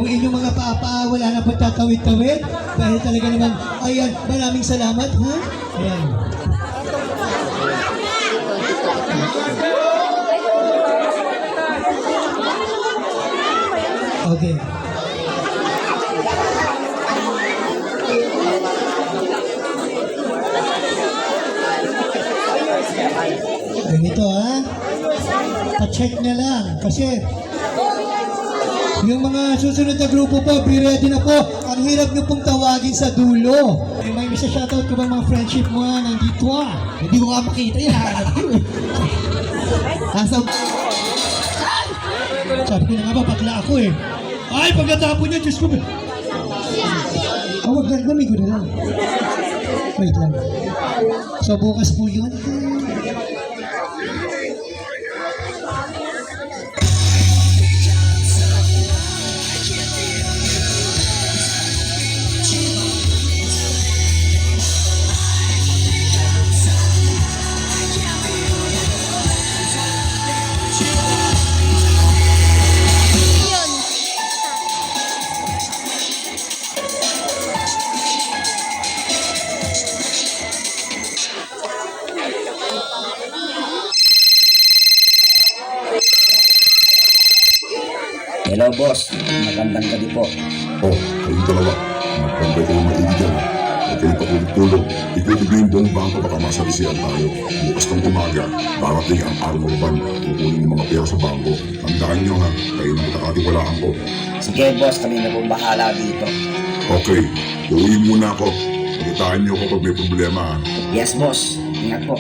Yung inyong mga paa wala na pong tatawid-tawid. Dahil talaga naman, ayan, maraming salamat, ha? Ayan. Okay. Ganito, ha? Pa-check na lang. Kasi yung mga susunod na grupo po, be ready na po. Ang hirap nyo pong tawagin sa dulo. May isa shoutout ko ba mga friendship mo nandito, ha? Hindi ko nga makita yan. Sabi ko na nga ba, bakla ako eh. Ay, pagkatapon niya, Diyos ko. Wag na, lamig ko na lang. Wait lang. So, bukas po yun. Hello boss, magandang gabi po. Oh, kayong dalawa. Magpantay kayong maigi dyan. Huwag kayong patulog-tulog. Ikutigay yung buong bangko baka masalisiyan tayo. Bukas ng umaga, darating ang armor-ban. Kukunin yung mga pera sa bangko. Tandaan nyo ha, kayo na matakatiwalaan ko. Sige boss, kami na pong bahala dito. Okay, gawin muna ako. Pagkataan nyo ako pag may problema ha. Yes boss, ingat po.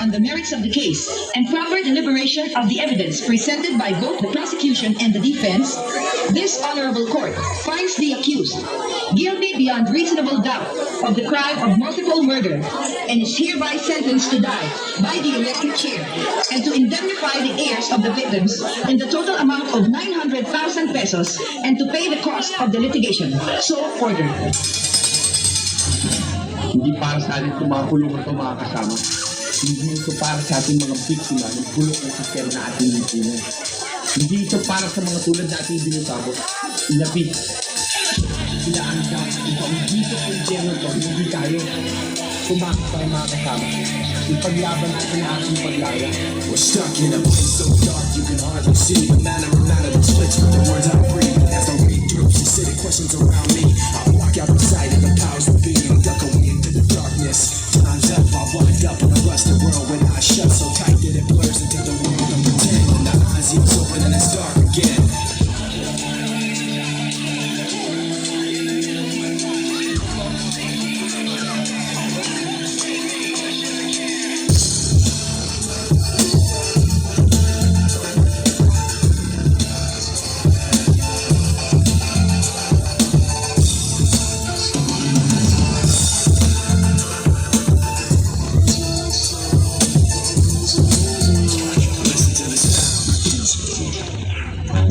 On the merits of the case and proper deliberation of the evidence presented by both the prosecution and the defense, this honorable court finds the accused guilty beyond reasonable doubt of the crime of multiple murder and is hereby sentenced to die by the electric chair and to indemnify the heirs of the victims in the total amount of 900,000 pesos and to pay the cost of the litigation. So ordered. Hindi para sa atin tumakulong ito mga kasama. Hindi ito para sa ating mga biktima ng bulok ng sistema na ating lipunan. Hindi ito para sa mga tulad na ating binusabot. Inapit. Sila ang dapat. Hindi ito ang impyerno ito. Hindi tayo. Pumakit tayo mga kasama. Ipaglaban natin ang ating paglaya. We're stuck in a place so dark you can hardly see. The manner of matter that splits with the words I breathe. As I read through acidic questions around me, I block out the sight of the powers that be and duck away into the darkness. Time's up, I wind up in a rusted world when I shut so tight that it blurs into the world of pretend. When the eyes ease open and it's dark again.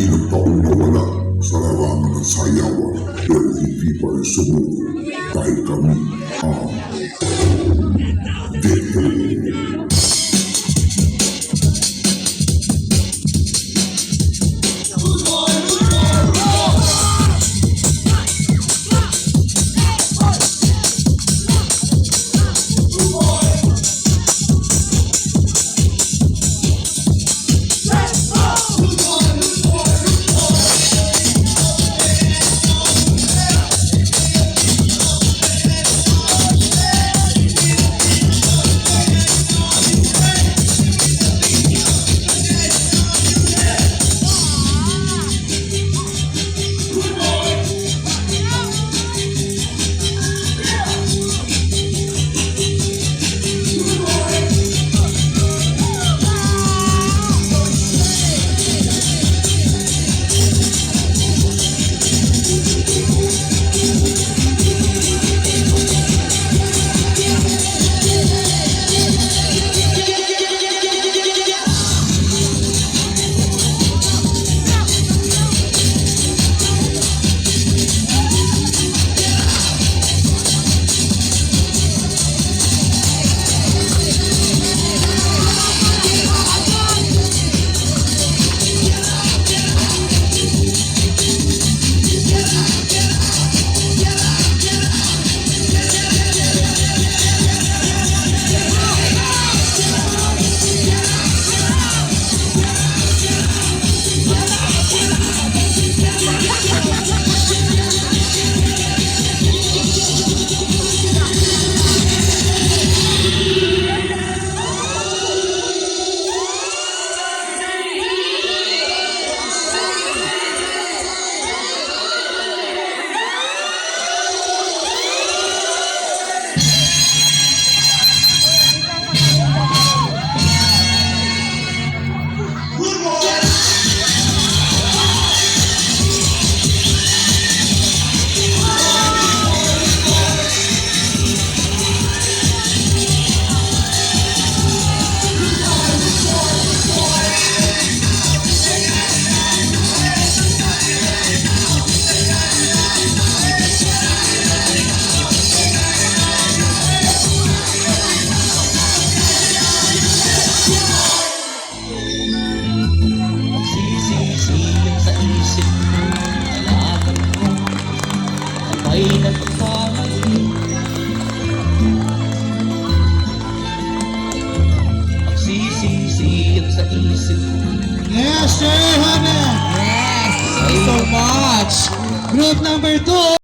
Ilang taon nawala sa larangan ng sayawan pero hindi pa rin sumuko dahil kami ang Depo. Group number 2.